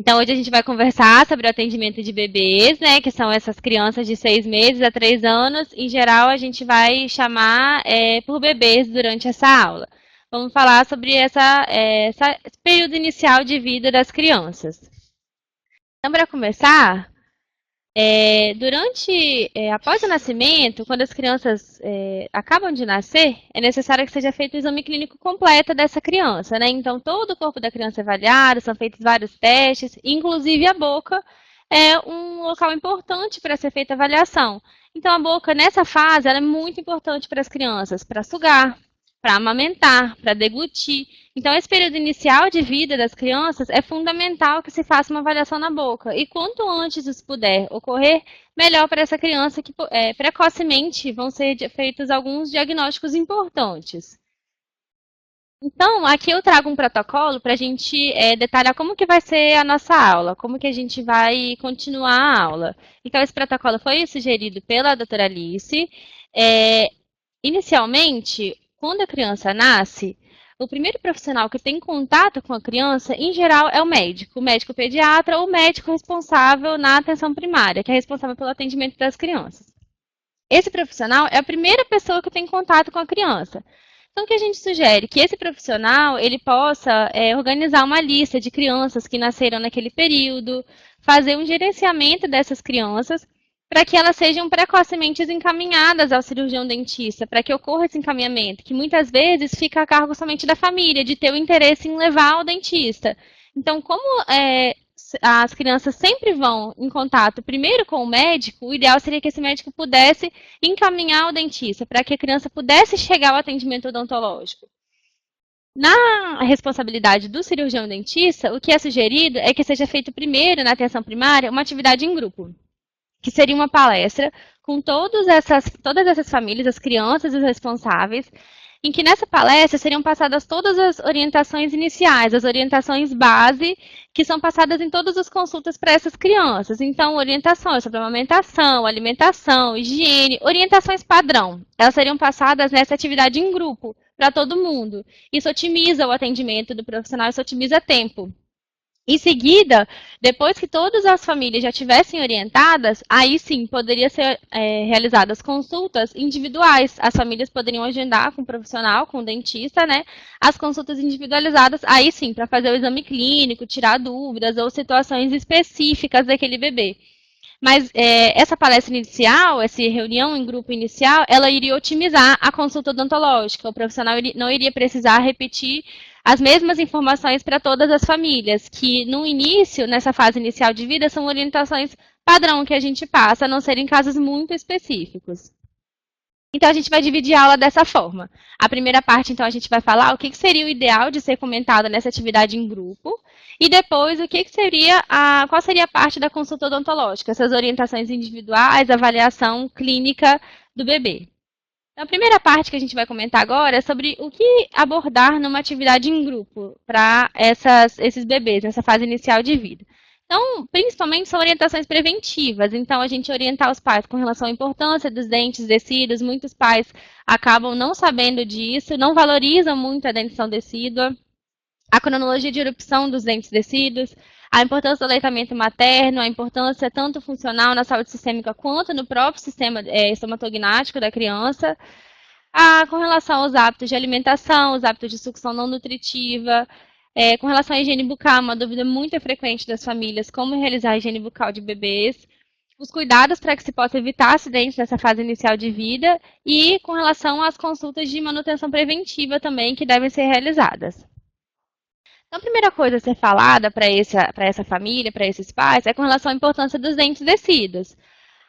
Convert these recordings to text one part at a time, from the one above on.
Então, hoje a gente vai conversar sobre o atendimento de bebês, né, que são essas crianças de 6 meses a 3 anos. Em geral, a gente vai chamar por bebês durante essa aula. Vamos falar sobre esse período inicial de vida das crianças. Então, para começar, após o nascimento, quando as crianças acabam de nascer, é necessário que seja feito o exame clínico completo dessa criança, né? Então, todo o corpo da criança é avaliado, são feitos vários testes, inclusive a boca é um local importante para ser feita a avaliação. Então, a boca, nessa fase, ela é muito importante para as crianças, para sugar, para amamentar, para deglutir. Então, esse período inicial de vida das crianças é fundamental que se faça uma avaliação na boca. E quanto antes isso puder ocorrer, melhor para essa criança que precocemente vão ser feitos alguns diagnósticos importantes. Então, aqui eu trago um protocolo para a gente detalhar como que vai ser a nossa aula, como que a gente vai continuar a aula. Então, esse protocolo foi sugerido pela doutora Alice. Inicialmente, quando a criança nasce, o primeiro profissional que tem contato com a criança, em geral, é o médico pediatra ou o médico responsável na atenção primária, que é responsável pelo atendimento das crianças. Esse profissional é a primeira pessoa que tem contato com a criança. Então, o que a gente sugere? Que esse profissional ele possa organizar uma lista de crianças que nasceram naquele período, fazer um gerenciamento dessas crianças, para que elas sejam precocemente encaminhadas ao cirurgião dentista, para que ocorra esse encaminhamento, que muitas vezes fica a cargo somente da família, de ter o interesse em levar ao dentista. Então, como as crianças sempre vão em contato primeiro com o médico, o ideal seria que esse médico pudesse encaminhar o dentista, para que a criança pudesse chegar ao atendimento odontológico. Na responsabilidade do cirurgião dentista, o que é sugerido é que seja feito primeiro, na atenção primária, uma atividade em grupo, que seria uma palestra com todas essas famílias, as crianças e os responsáveis, em que nessa palestra seriam passadas todas as orientações iniciais, as orientações base, que são passadas em todas as consultas para essas crianças. Então, orientações sobre amamentação, alimentação, higiene, orientações padrão. Elas seriam passadas nessa atividade em grupo, para todo mundo. Isso otimiza o atendimento do profissional, isso otimiza tempo. Em seguida, depois que todas as famílias já tivessem orientadas, aí sim poderia ser realizadas consultas individuais. As famílias poderiam agendar com o profissional, com o dentista, né? As consultas individualizadas, aí sim, para fazer o exame clínico, tirar dúvidas ou situações específicas daquele bebê. Mas essa palestra inicial, essa reunião em grupo inicial, ela iria otimizar a consulta odontológica. O profissional não iria precisar repetir as mesmas informações para todas as famílias, que no início, nessa fase inicial de vida, são orientações padrão que a gente passa, a não ser em casos muito específicos. Então, a gente vai dividir a aula dessa forma. A primeira parte, então, a gente vai falar o que seria o ideal de ser comentado nessa atividade em grupo. E depois, qual seria a parte da consulta odontológica, essas orientações individuais, avaliação clínica do bebê. Então, a primeira parte que a gente vai comentar agora é sobre o que abordar numa atividade em grupo para esses bebês, nessa fase inicial de vida. Então, principalmente são orientações preventivas. Então, a gente orientar os pais com relação à importância dos dentes decíduos. Muitos pais acabam não sabendo disso, não valorizam muito a dentição decídua, a cronologia de erupção dos dentes decíduos, a importância do aleitamento materno, a importância tanto funcional na saúde sistêmica quanto no próprio sistema estomatognático da criança, com relação aos hábitos de alimentação, os hábitos de sucção não nutritiva, com relação à higiene bucal, uma dúvida muito frequente das famílias, como realizar a higiene bucal de bebês, os cuidados para que se possa evitar acidentes nessa fase inicial de vida e com relação às consultas de manutenção preventiva também que devem ser realizadas. Então, a primeira coisa a ser falada para essa família, para esses pais, é com relação à importância dos dentes decíduos.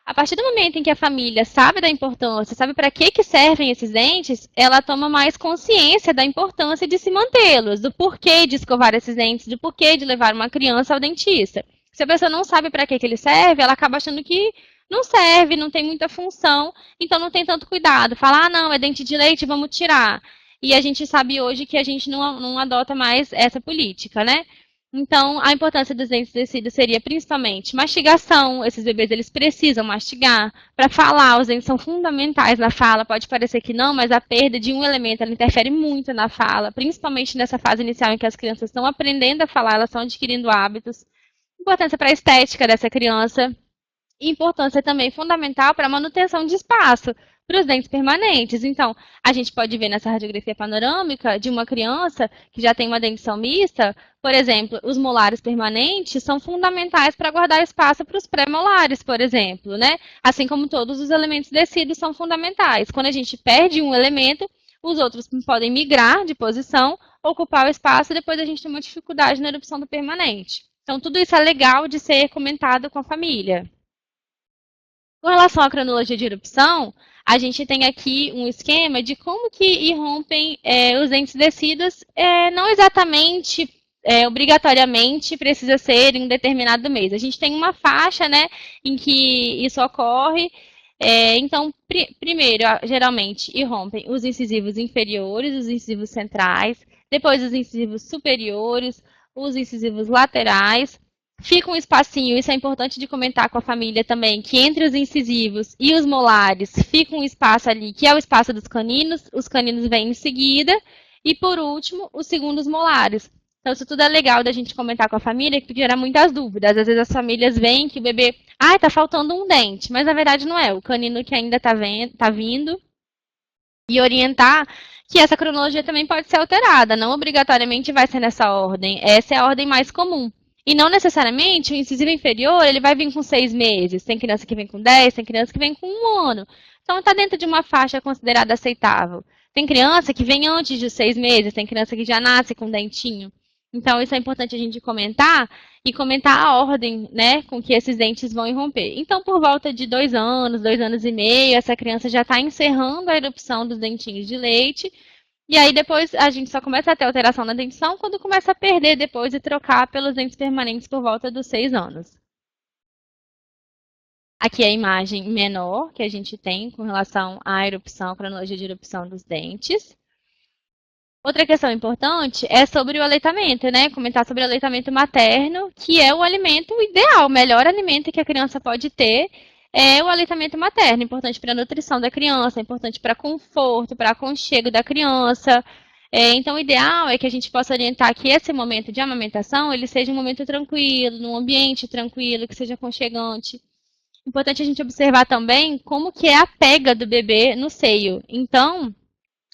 A partir do momento em que a família sabe da importância, sabe para que servem esses dentes, ela toma mais consciência da importância de se mantê-los, do porquê de escovar esses dentes, do porquê de levar uma criança ao dentista. Se a pessoa não sabe para que ele serve, ela acaba achando que não serve, não tem muita função, então não tem tanto cuidado. Fala, não, é dente de leite, vamos tirar. E a gente sabe hoje que a gente não adota mais essa política, né? Então, a importância dos dentes decíduos seria principalmente mastigação. Esses bebês, eles precisam mastigar. Para falar, os dentes são fundamentais na fala. Pode parecer que não, mas a perda de um elemento, ela interfere muito na fala, principalmente nessa fase inicial em que as crianças estão aprendendo a falar, elas estão adquirindo hábitos. importância para a estética dessa criança, importância também fundamental para a manutenção de espaço para os dentes permanentes. Então, a gente pode ver nessa radiografia panorâmica de uma criança que já tem uma dentição mista, por exemplo, os molares permanentes são fundamentais para guardar espaço para os pré-molares, por exemplo, né? Assim como todos os elementos descidos são fundamentais. Quando a gente perde um elemento, os outros podem migrar de posição, ocupar o espaço e depois a gente tem uma dificuldade na erupção do permanente. Então, tudo isso é legal de ser comentado com a família. Com relação à cronologia de erupção, a gente tem aqui um esquema de como que irrompem os dentes descidos, não exatamente, obrigatoriamente, precisa ser em um determinado mês. A gente tem uma faixa, né, em que isso ocorre. Então, primeiro, geralmente, irrompem os incisivos inferiores, os incisivos centrais, depois os incisivos superiores, os incisivos laterais. Fica um espacinho, isso é importante de comentar com a família também, que entre os incisivos e os molares fica um espaço ali, que é o espaço dos caninos, os caninos vêm em seguida, e por último, os segundos molares. Então, isso tudo é legal da gente comentar com a família, que gera muitas dúvidas. Às vezes as famílias veem que o bebê, tá faltando um dente, mas na verdade não é, o canino que ainda tá vindo, e orientar que essa cronologia também pode ser alterada, não obrigatoriamente vai ser nessa ordem, essa é a ordem mais comum. E não necessariamente o incisivo inferior ele vai vir com 6 meses. Tem criança que vem com 10, tem criança que vem com 1 ano. Então está dentro de uma faixa considerada aceitável. Tem criança que vem antes de 6 meses, tem criança que já nasce com dentinho. Então isso é importante a gente comentar e comentar a ordem, né, com que esses dentes vão irromper. Então, por volta de 2 anos e meio, essa criança já está encerrando a erupção dos dentinhos de leite. E aí depois a gente só começa a ter alteração na dentição quando começa a perder depois e trocar pelos dentes permanentes por volta dos 6 anos. Aqui é a imagem menor que a gente tem com relação à erupção, cronologia de erupção dos dentes. Outra questão importante é sobre o aleitamento, né? Comentar sobre o aleitamento materno, que é o alimento ideal, o melhor alimento que a criança pode ter é o aleitamento materno. Importante para a nutrição da criança, importante para conforto, para aconchego da criança. Então, o ideal é que a gente possa orientar que esse momento de amamentação ele seja um momento tranquilo, num ambiente tranquilo, que seja aconchegante. Importante a gente observar também como que é a pega do bebê no seio. Então,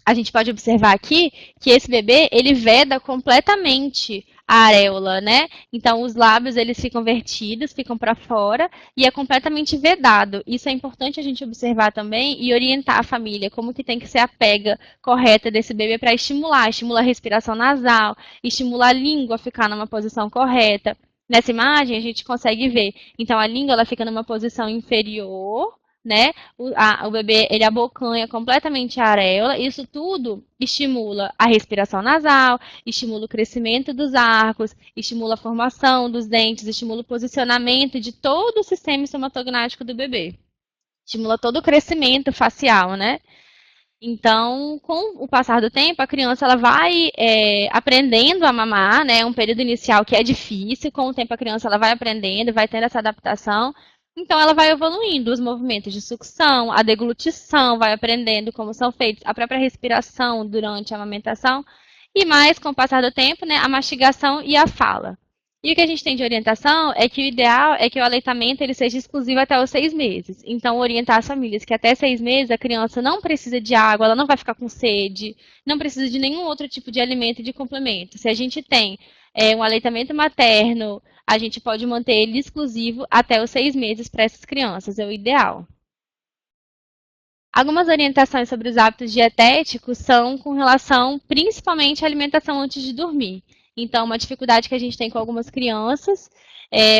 a gente pode observar aqui que esse bebê, ele veda completamente a areola, né? Então, os lábios, eles ficam vertidos, ficam para fora e é completamente vedado. Isso é importante a gente observar também e orientar a família como que tem que ser a pega correta desse bebê para estimular a respiração nasal, estimular a língua a ficar numa posição correta. Nessa imagem, a gente consegue ver. Então, a língua, ela fica numa posição inferior, né? O bebê, ele abocanha completamente a areola. Isso tudo estimula a respiração nasal, estimula o crescimento dos arcos, estimula a formação dos dentes, estimula o posicionamento de todo o sistema estomatognático do bebê. Estimula todo o crescimento facial, né? Então, com o passar do tempo, a criança ela vai aprendendo a mamar, né? Um período inicial que é difícil, com o tempo a criança ela vai aprendendo, vai tendo essa adaptação. Então, ela vai evoluindo os movimentos de sucção, a deglutição, vai aprendendo como são feitos, a própria respiração durante a amamentação, e mais, com o passar do tempo, né, a mastigação e a fala. E o que a gente tem de orientação é que o ideal é que o aleitamento ele seja exclusivo até os 6 meses. Então, orientar as famílias que até 6 meses a criança não precisa de água, ela não vai ficar com sede, não precisa de nenhum outro tipo de alimento e de complemento. Se a gente tem um aleitamento materno, a gente pode manter ele exclusivo até os 6 meses para essas crianças, é o ideal. Algumas orientações sobre os hábitos dietéticos são com relação principalmente à alimentação antes de dormir. Então, uma dificuldade que a gente tem com algumas crianças,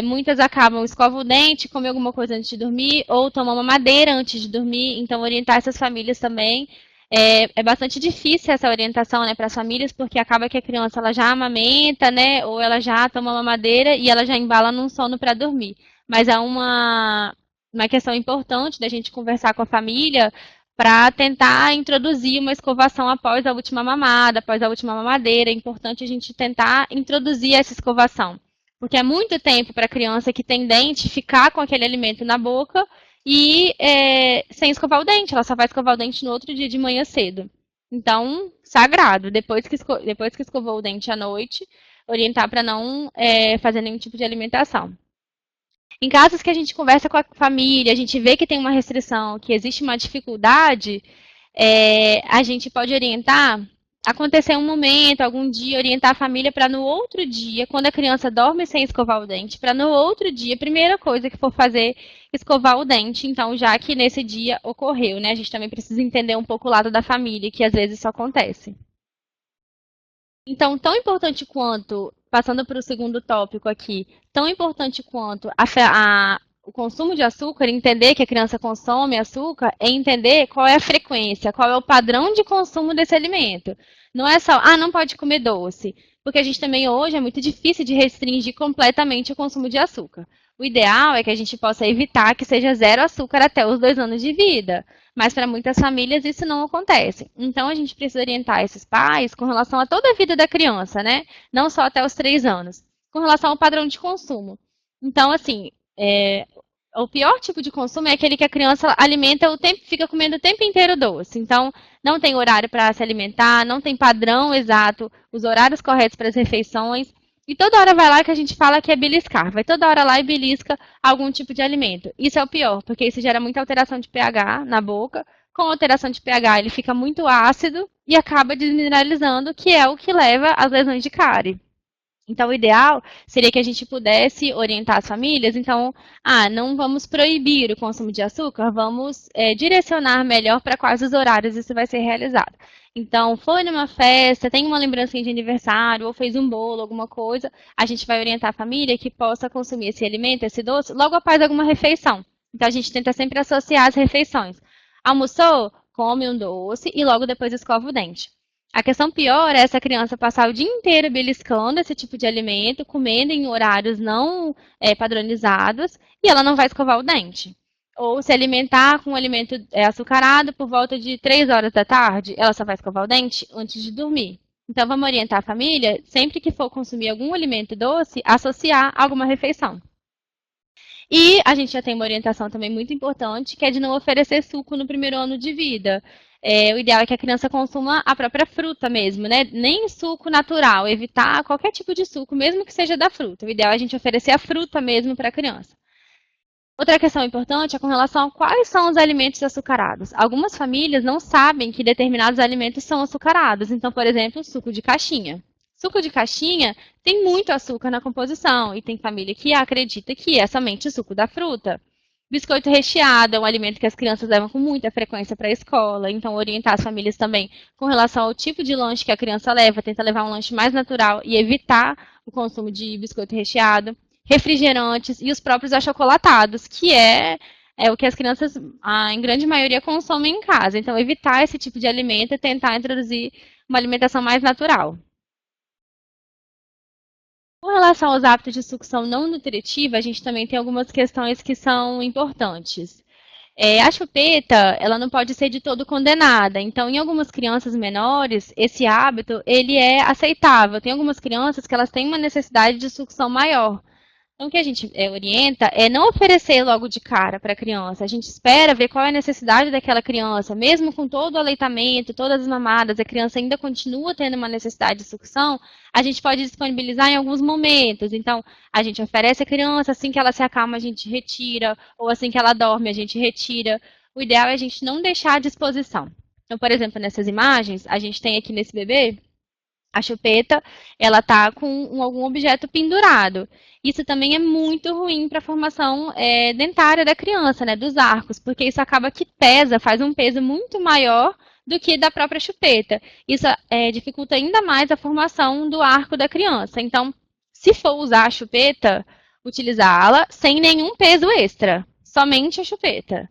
muitas acabam escovam o dente, comem alguma coisa antes de dormir, ou tomam uma madeira antes de dormir. Então, orientar essas famílias também. É bastante difícil essa orientação, né, para as famílias, porque acaba que a criança ela já amamenta, né, ou ela já toma uma madeira e ela já embala num sono para dormir. Mas é uma questão importante da gente conversar com a família para tentar introduzir uma escovação após a última mamada, após a última mamadeira. É importante a gente tentar introduzir essa escovação. Porque é muito tempo para a criança que tem dente ficar com aquele alimento na boca e sem escovar o dente. Ela só vai escovar o dente no outro dia de manhã cedo. Então, sagrado. Depois que escovou o dente à noite, orientar para não fazer nenhum tipo de alimentação. Em casos que a gente conversa com a família, a gente vê que tem uma restrição, que existe uma dificuldade, a gente pode orientar, acontecer um momento, algum dia, orientar a família para no outro dia, quando a criança dorme sem escovar o dente, para no outro dia, a primeira coisa que for fazer, escovar o dente. Então, já que nesse dia ocorreu, né? A gente também precisa entender um pouco o lado da família, que às vezes isso acontece. Então, tão importante quanto, passando para o segundo tópico aqui, tão importante quanto o consumo de açúcar, entender que a criança consome açúcar, é entender qual é a frequência, qual é o padrão de consumo desse alimento. Não é só, não pode comer doce, porque a gente também hoje é muito difícil de restringir completamente o consumo de açúcar. O ideal é que a gente possa evitar que seja zero açúcar até os 2 anos de vida. Mas para muitas famílias isso não acontece. Então a gente precisa orientar esses pais com relação a toda a vida da criança, né? Não só até os 3 anos, com relação ao padrão de consumo. Então, assim, o pior tipo de consumo é aquele que a criança alimenta o tempo, fica comendo o tempo inteiro doce. Então, não tem horário para se alimentar, não tem padrão exato, os horários corretos para as refeições. E toda hora vai lá que a gente fala que é beliscar. Vai toda hora lá e belisca algum tipo de alimento. Isso é o pior, porque isso gera muita alteração de pH na boca. Com alteração de pH, ele fica muito ácido e acaba desmineralizando, que é o que leva às lesões de cárie. Então, o ideal seria que a gente pudesse orientar as famílias. Então, não vamos proibir o consumo de açúcar, vamos direcionar melhor para quais os horários isso vai ser realizado. Então, foi numa festa, tem uma lembrancinha de aniversário, ou fez um bolo, alguma coisa, a gente vai orientar a família que possa consumir esse alimento, esse doce, logo após alguma refeição. Então, a gente tenta sempre associar as refeições. Almoçou? Come um doce e logo depois escova o dente. A questão pior é essa criança passar o dia inteiro beliscando esse tipo de alimento, comendo em horários não padronizados, e ela não vai escovar o dente. Ou se alimentar com um alimento açucarado por volta de 3 horas da tarde, ela só vai escovar o dente antes de dormir. Então, vamos orientar a família, sempre que for consumir algum alimento doce, associar a alguma refeição. E a gente já tem uma orientação também muito importante, que é de não oferecer suco no primeiro ano de vida. O ideal é que a criança consuma a própria fruta mesmo, né? Nem suco natural, evitar qualquer tipo de suco, mesmo que seja da fruta. O ideal é a gente oferecer a fruta mesmo para a criança. Outra questão importante é com relação a quais são os alimentos açucarados. Algumas famílias não sabem que determinados alimentos são açucarados. Então, por exemplo, suco de caixinha. Suco de caixinha tem muito açúcar na composição e tem família que acredita que é somente o suco da fruta. Biscoito recheado é um alimento que as crianças levam com muita frequência para a escola, então orientar as famílias também com relação ao tipo de lanche que a criança leva, tenta levar um lanche mais natural e evitar o consumo de biscoito recheado, refrigerantes e os próprios achocolatados, que é o que as crianças, em grande maioria, consomem em casa. Então, evitar esse tipo de alimento e tentar introduzir uma alimentação mais natural. Com relação aos hábitos de sucção não nutritiva, a gente também tem algumas questões que são importantes. A chupeta, ela não pode ser de todo condenada. Então, em algumas crianças menores, esse hábito, ele é aceitável. Tem algumas crianças que elas têm uma necessidade de sucção maior. Então, o que a gente orienta é não oferecer logo de cara para a criança. A gente espera ver qual é a necessidade daquela criança. Mesmo com todo o aleitamento, todas as mamadas, a criança ainda continua tendo uma necessidade de sucção, a gente pode disponibilizar em alguns momentos. Então, a gente oferece à criança, assim que ela se acalma, a gente retira, ou assim que ela dorme, a gente retira. O ideal é a gente não deixar à disposição. Então, por exemplo, nessas imagens, a gente tem aqui nesse bebê a chupeta, ela tá com algum objeto pendurado. Isso também é muito ruim para a formação dentária da criança, né, dos arcos, porque isso acaba que pesa, faz um peso muito maior do que da própria chupeta. Isso dificulta ainda mais a formação do arco da criança. Então, se for usar a chupeta, utilizá-la sem nenhum peso extra, somente a chupeta.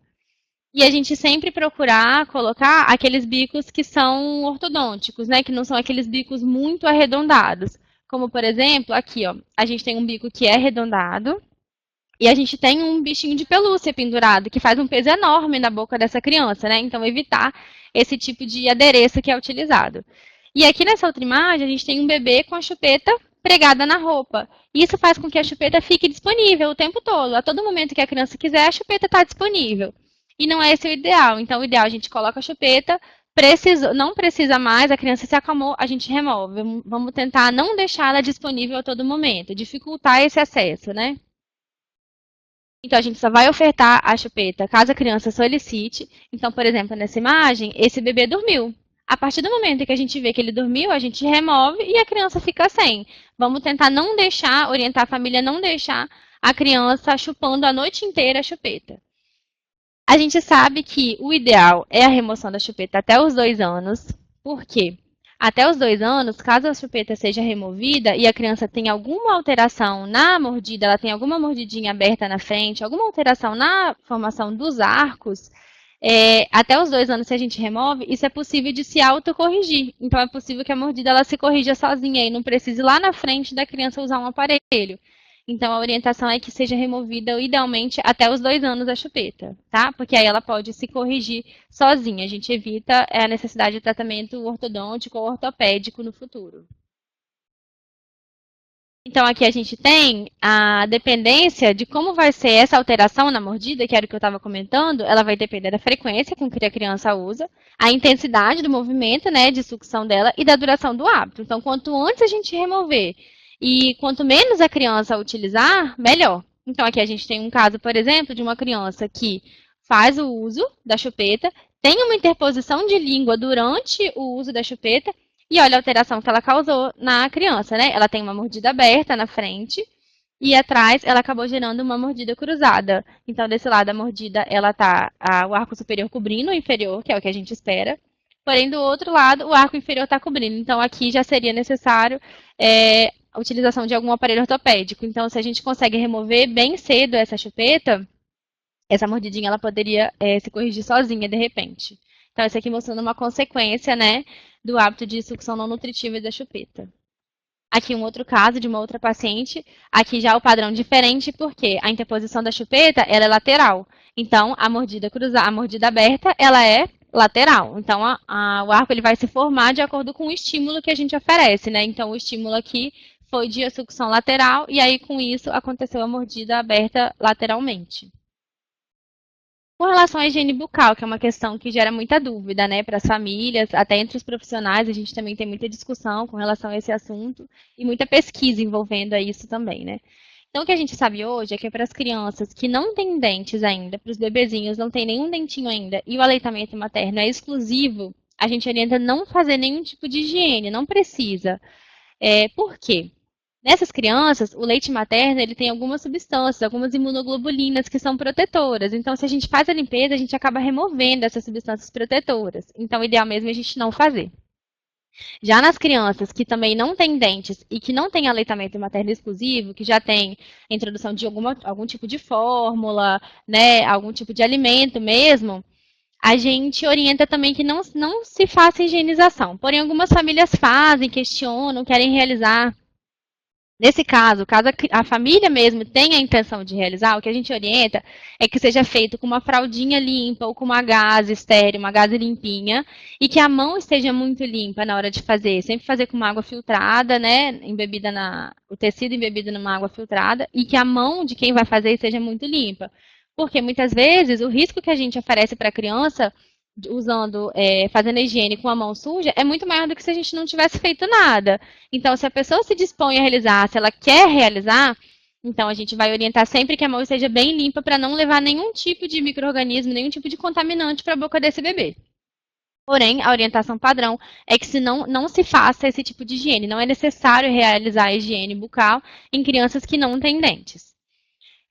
E a gente sempre procurar colocar aqueles bicos que são ortodônticos, né? Que não são aqueles bicos muito arredondados. Como, por exemplo, aqui, ó, a gente tem um bico que é arredondado e a gente tem um bichinho de pelúcia pendurado, que faz um peso enorme na boca dessa criança, né? Então, evitar esse tipo de adereço que é utilizado. E aqui nessa outra imagem, a gente tem um bebê com a chupeta pregada na roupa. Isso faz com que a chupeta fique disponível o tempo todo. A todo momento que a criança quiser, a chupeta está disponível. E não é esse o ideal. Então, o ideal é a gente coloca a chupeta, não precisa mais, a criança se acalmou, a gente remove. Vamos tentar não deixar ela disponível a todo momento, dificultar esse acesso, né? Então, a gente só vai ofertar a chupeta caso a criança solicite. Então, por exemplo, nessa imagem, esse bebê dormiu. A partir do momento em que a gente vê que ele dormiu, a gente remove e a criança fica sem. Vamos tentar não deixar, orientar a família a não deixar a criança chupando a noite inteira a chupeta. A gente sabe que o ideal é a remoção da chupeta até os 2 anos. Por quê? Até os 2 anos, caso a chupeta seja removida e a criança tenha alguma alteração na mordida, ela tem alguma mordidinha aberta na frente, alguma alteração na formação dos arcos, até os 2 anos, se a gente remove, isso é possível de se autocorrigir. Então, é possível que a mordida ela se corrija sozinha e não precise lá na frente da criança usar um aparelho. Então, a orientação é que seja removida, idealmente, até os 2 anos a chupeta, tá? Porque aí ela pode se corrigir sozinha. A gente evita a necessidade de tratamento ortodôntico ou ortopédico no futuro. Então, aqui a gente tem a dependência de como vai ser essa alteração na mordida, que era o que eu estava comentando, ela vai depender da frequência com que a criança usa, a intensidade do movimento, né, de sucção dela e da duração do hábito. Então, quanto antes a gente remover e quanto menos a criança utilizar, melhor. Então, aqui a gente tem um caso, por exemplo, de uma criança que faz o uso da chupeta, tem uma interposição de língua durante o uso da chupeta, e olha a alteração que ela causou na criança, né? Ela tem uma mordida aberta na frente e atrás ela acabou gerando uma mordida cruzada. Então, desse lado, a mordida, ela tá o arco superior cobrindo o inferior, que é o que a gente espera. Porém, do outro lado, o arco inferior está cobrindo. Então, aqui já seria necessário a utilização de algum aparelho ortopédico. Então, se a gente consegue remover bem cedo essa chupeta, essa mordidinha ela poderia se corrigir sozinha, de repente. Então, isso aqui mostrando uma consequência, né, do hábito de sucção não nutritiva da chupeta. Aqui um outro caso de uma outra paciente, aqui já o padrão diferente, porque a interposição da chupeta, ela é lateral. Então, a mordida cruzada, a mordida aberta, ela é lateral. Então, o arco ele vai se formar de acordo com o estímulo que a gente oferece, né? Então, o estímulo aqui foi de sucção lateral, e aí, com isso, aconteceu a mordida aberta lateralmente. Com relação à higiene bucal, que é uma questão que gera muita dúvida, né, para as famílias, até entre os profissionais, a gente também tem muita discussão com relação a esse assunto e muita pesquisa envolvendo a isso também, né. Então, o que a gente sabe hoje é que para as crianças que não têm dentes ainda, para os bebezinhos não tem nenhum dentinho ainda e o aleitamento materno é exclusivo, a gente orienta não fazer nenhum tipo de higiene, não precisa. Por quê? Nessas crianças, o leite materno ele tem algumas substâncias, algumas imunoglobulinas que são protetoras. Então, se a gente faz a limpeza, a gente acaba removendo essas substâncias protetoras. Então, o ideal mesmo é a gente não fazer. Já nas crianças que também não têm dentes e que não têm aleitamento materno exclusivo, que já tem a introdução de algum tipo de fórmula, né, algum tipo de alimento mesmo, a gente orienta também que não se faça higienização. Porém, algumas famílias fazem, questionam, querem realizar. Nesse caso a família mesmo tem a intenção de realizar, o que a gente orienta é que seja feito com uma fraldinha limpa ou com uma gaze estéril, uma gaze limpinha, e que a mão esteja muito limpa na hora de fazer. Sempre fazer com uma água filtrada, né? O tecido embebido numa água filtrada, e que a mão de quem vai fazer esteja muito limpa. Porque muitas vezes o risco que a gente oferece para a criança fazendo a higiene com a mão suja, é muito maior do que se a gente não tivesse feito nada. Então, se a pessoa se dispõe a realizar, se ela quer realizar, então a gente vai orientar sempre que a mão esteja bem limpa para não levar nenhum tipo de micro-organismo, nenhum tipo de contaminante para a boca desse bebê. Porém, a orientação padrão é que não se faça esse tipo de higiene. Não é necessário realizar a higiene bucal em crianças que não têm dentes.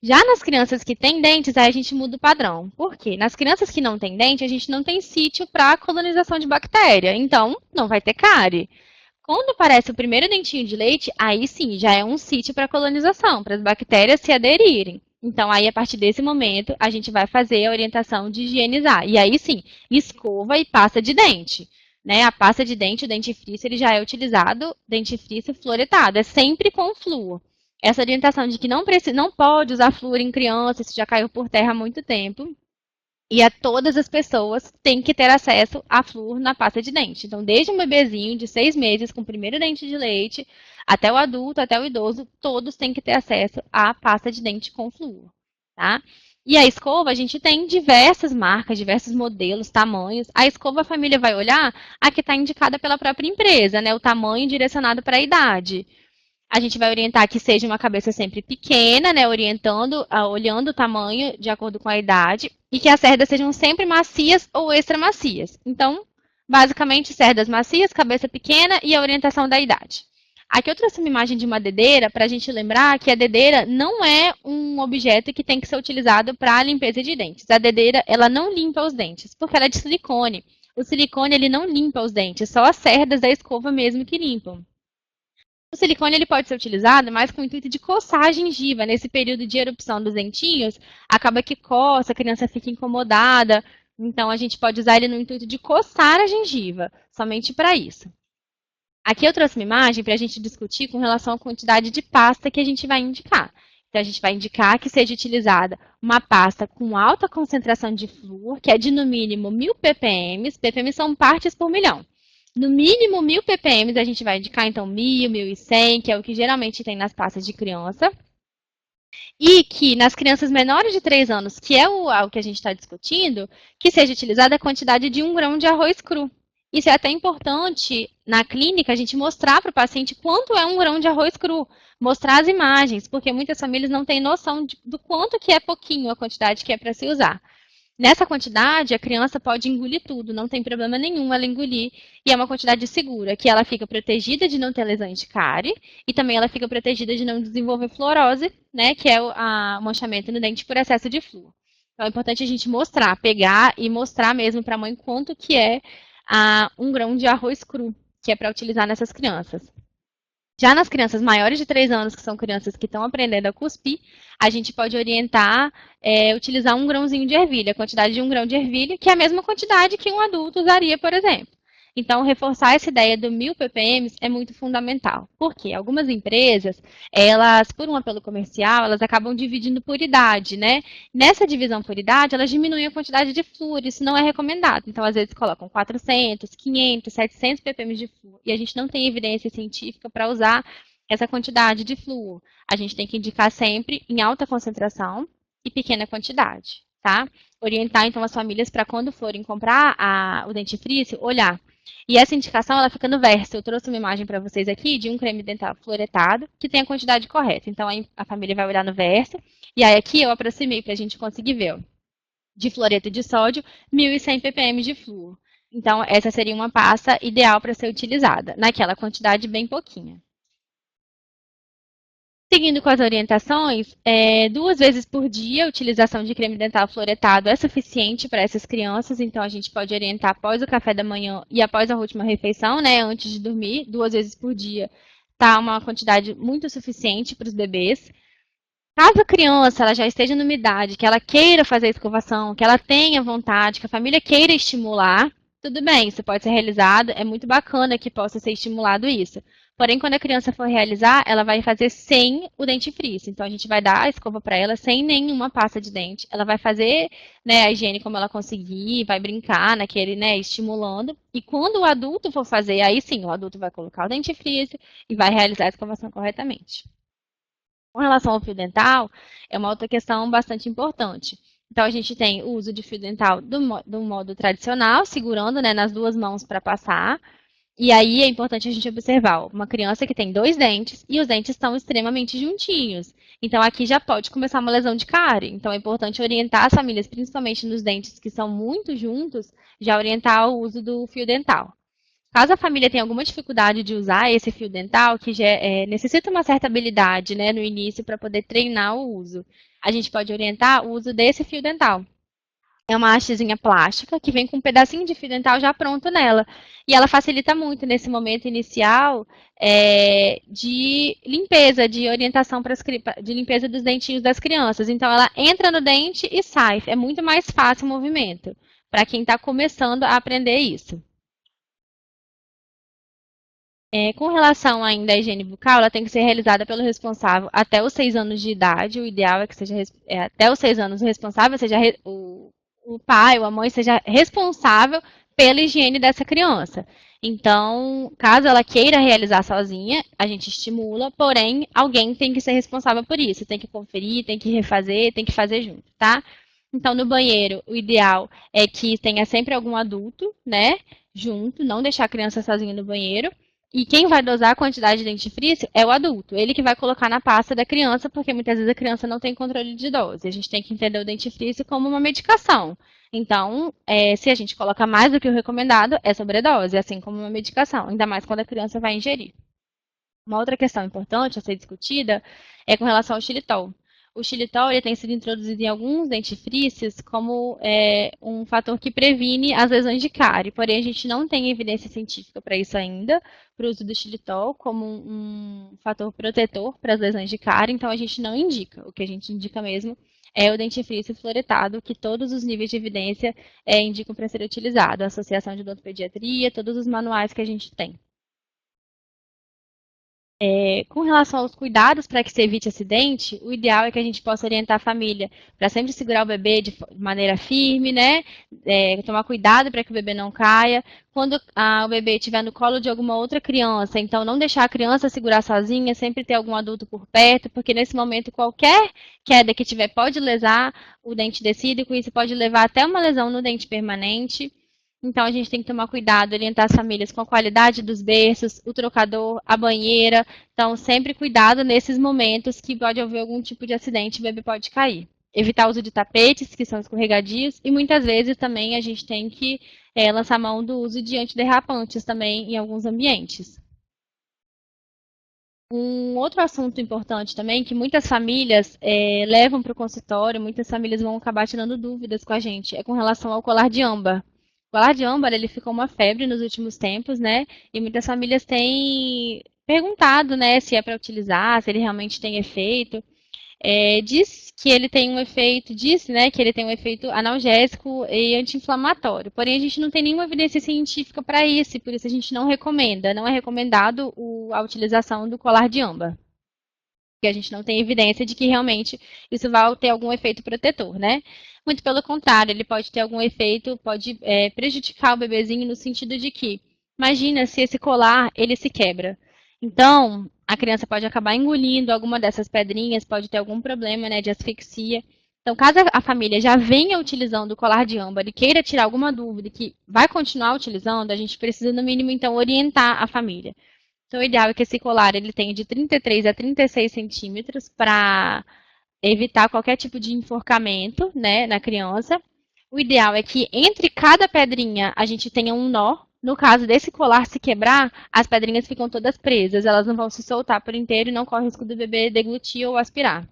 Já nas crianças que têm dentes, aí a gente muda o padrão. Por quê? Nas crianças que não têm dente, a gente não tem sítio para colonização de bactéria. Então, não vai ter cárie. Quando aparece o primeiro dentinho de leite, aí sim, já é um sítio para colonização, para as bactérias se aderirem. Então, aí, a partir desse momento, a gente vai fazer a orientação de higienizar. E aí sim, escova e pasta de dente. Né? A pasta de dente, o dentifrício, ele já é utilizado, dentifrício fluoretado. É sempre com flúor. Essa orientação de que não pode usar flúor em criança, isso já caiu por terra há muito tempo. E a todas as pessoas têm que ter acesso a flúor na pasta de dente. Então, desde um bebezinho de 6 meses com o primeiro dente de leite, até o adulto, até o idoso, todos têm que ter acesso à pasta de dente com flúor. Tá? E a escova, a gente tem diversas marcas, diversos modelos, tamanhos. A escova, a família vai olhar a que está indicada pela própria empresa, né? O tamanho direcionado para a idade. A gente vai orientar que seja uma cabeça sempre pequena, né, orientando, olhando o tamanho de acordo com a idade, e que as cerdas sejam sempre macias ou extra macias. Então, basicamente, cerdas macias, cabeça pequena e a orientação da idade. Aqui eu trouxe uma imagem de uma dedeira para a gente lembrar que a dedeira não é um objeto que tem que ser utilizado para limpeza de dentes. A dedeira, ela não limpa os dentes, porque ela é de silicone. O silicone, ele não limpa os dentes, só as cerdas da escova mesmo que limpam. O silicone ele pode ser utilizado mais com o intuito de coçar a gengiva. Nesse período de erupção dos dentinhos, acaba que coça, a criança fica incomodada. Então, a gente pode usar ele no intuito de coçar a gengiva, somente para isso. Aqui eu trouxe uma imagem para a gente discutir com relação à quantidade de pasta que a gente vai indicar. Então, a gente vai indicar que seja utilizada uma pasta com alta concentração de flúor, que é de no mínimo 1000 ppm. ppm são partes por milhão. No mínimo 1000 ppm, a gente vai indicar, então, 1000, 1100, que é o que geralmente tem nas pastas de criança. E que nas crianças menores de 3 anos, que é o que a gente está discutindo, que seja utilizada a quantidade de 1 grão de arroz cru. Isso é até importante na clínica a gente mostrar para o paciente quanto é 1 grão de arroz cru, mostrar as imagens, porque muitas famílias não têm noção do quanto que é pouquinho a quantidade que é para se usar. Nessa quantidade, a criança pode engolir tudo, não tem problema nenhum ela engolir, e é uma quantidade segura, que ela fica protegida de não ter lesões de cárie, e também ela fica protegida de não desenvolver fluorose, né, que é o manchamento no dente por excesso de flúor. Então é importante a gente mostrar, pegar e mostrar mesmo para a mãe quanto que é 1 grão de arroz cru, que é para utilizar nessas crianças. Já nas crianças maiores de 3 anos, que são crianças que estão aprendendo a cuspir, a gente pode orientar, utilizar 1 grãozinho de ervilha, a quantidade de 1 grão de ervilha, que é a mesma quantidade que um adulto usaria, por exemplo. Então, reforçar essa ideia do 1000 ppm é muito fundamental. Por quê? Algumas empresas, elas, por um apelo comercial, elas acabam dividindo por idade, né? Nessa divisão por idade, elas diminuem a quantidade de flúor, isso não é recomendado. Então, às vezes, colocam 400, 500, 700 ppm de flúor, e a gente não tem evidência científica para usar essa quantidade de flúor. A gente tem que indicar sempre em alta concentração e pequena quantidade, tá? Orientar, então, as famílias para quando forem comprar o dentifrício, olhar. E essa indicação, ela fica no verso. Eu trouxe uma imagem para vocês aqui de um creme dental fluoretado, que tem a quantidade correta. Então, a família vai olhar no verso. E aí, aqui eu aproximei para a gente conseguir ver. Ó, de fluoreto de sódio, 1100 ppm de flúor. Então, essa seria uma pasta ideal para ser utilizada, naquela quantidade bem pouquinha. Seguindo com as orientações, 2 vezes por dia a utilização de creme dental fluoretado é suficiente para essas crianças, então a gente pode orientar após o café da manhã e após a última refeição, né, antes de dormir, 2 vezes por dia, tá uma quantidade muito suficiente para os bebês. Caso a criança ela já esteja numa idade que ela queira fazer a escovação, que ela tenha vontade, que a família queira estimular, tudo bem, isso pode ser realizado, é muito bacana que possa ser estimulado isso. Porém, quando a criança for realizar, ela vai fazer sem o dentifrício. Então, a gente vai dar a escova para ela sem nenhuma pasta de dente. Ela vai fazer, né, a higiene como ela conseguir, vai brincar naquele, né, estimulando. E quando o adulto for fazer, aí sim, o adulto vai colocar o dentifrício e vai realizar a escovação corretamente. Com relação ao fio dental, é uma outra questão bastante importante. Então, a gente tem o uso de fio dental do modo tradicional, segurando, né, nas 2 mãos para passar. E aí é importante a gente observar uma criança que tem 2 dentes e os dentes estão extremamente juntinhos. Então, aqui já pode começar uma lesão de cárie. Então, é importante orientar as famílias, principalmente nos dentes que são muito juntos, já orientar o uso do fio dental. Caso a família tenha alguma dificuldade de usar esse fio dental, que já necessita uma certa habilidade, né, no início para poder treinar o uso, a gente pode orientar o uso desse fio dental. É uma hastezinha plástica que vem com um pedacinho de fio dental já pronto nela. E ela facilita muito nesse momento inicial de limpeza, de orientação de limpeza dos dentinhos das crianças. Então, ela entra no dente e sai. É muito mais fácil o movimento para quem está começando a aprender isso. Com relação ainda à higiene bucal, ela tem que ser realizada pelo responsável até os 6 anos de idade. O ideal é que seja até os 6 anos o responsável seja o pai ou a mãe seja responsável pela higiene dessa criança. Então, caso ela queira realizar sozinha, a gente estimula, porém, alguém tem que ser responsável por isso. Tem que conferir, tem que refazer, tem que fazer junto, tá? Então, no banheiro, o ideal é que tenha sempre algum adulto, né, junto, não deixar a criança sozinha no banheiro. E quem vai dosar a quantidade de dentifrício é o adulto. Ele que vai colocar na pasta da criança, porque muitas vezes a criança não tem controle de dose. A gente tem que entender o dentifrício como uma medicação. Então, se a gente coloca mais do que o recomendado, é sobredose, assim como uma medicação, ainda mais quando a criança vai ingerir. Uma outra questão importante a ser discutida é com relação ao xilitol. O xilitol ele tem sido introduzido em alguns dentifrícios como um fator que previne as lesões de cárie, porém a gente não tem evidência científica para isso ainda, para o uso do xilitol como um fator protetor para as lesões de cárie, então a gente não indica. O que a gente indica mesmo é o dentifrício fluoretado, que todos os níveis de evidência indicam para ser utilizado, a Associação de Odontopediatria, todos os manuais que a gente tem. Com relação aos cuidados para que se evite acidente, o ideal é que a gente possa orientar a família para sempre segurar o bebê de maneira firme, né? Tomar cuidado para que o bebê não caia. Quando o bebê estiver no colo de alguma outra criança, então não deixar a criança segurar sozinha, sempre ter algum adulto por perto, porque nesse momento qualquer queda que tiver pode lesar o dente decíduo, e isso pode levar até uma lesão no dente permanente. Então, a gente tem que tomar cuidado, orientar as famílias com a qualidade dos berços, o trocador, a banheira. Então, sempre cuidado nesses momentos que pode haver algum tipo de acidente, o bebê pode cair. Evitar o uso de tapetes, que são escorregadios, e muitas vezes também a gente tem que lançar mão do uso de antiderrapantes também em alguns ambientes. Um outro assunto importante também, que muitas famílias levam para o consultório, muitas famílias vão acabar tirando dúvidas com a gente, é com relação ao colar de âmbar. O colar de âmbar, ele ficou uma febre nos últimos tempos, né? E muitas famílias têm perguntado, né, se é para utilizar, se ele realmente tem efeito. Diz que ele tem um efeito, disse, né, que ele tem um efeito analgésico e anti-inflamatório. Porém, a gente não tem nenhuma evidência científica para isso, e por isso a gente não recomenda. Não é recomendado a utilização do colar de âmbar. Porque a gente não tem evidência de que realmente isso vai ter algum efeito protetor, né? Muito pelo contrário, ele pode ter algum efeito, pode prejudicar o bebezinho no sentido de que, imagina se esse colar, ele se quebra. Então, a criança pode acabar engolindo alguma dessas pedrinhas, pode ter algum problema, né, de asfixia. Então, caso a família já venha utilizando o colar de âmbar e queira tirar alguma dúvida que vai continuar utilizando, a gente precisa, no mínimo, então, orientar a família. Então, o ideal é que esse colar ele tenha de 33 a 36 centímetros para evitar qualquer tipo de enforcamento, né, na criança. O ideal é que entre cada pedrinha a gente tenha um nó. No caso desse colar se quebrar, as pedrinhas ficam todas presas, elas não vão se soltar por inteiro e não corre o risco do bebê deglutir ou aspirar.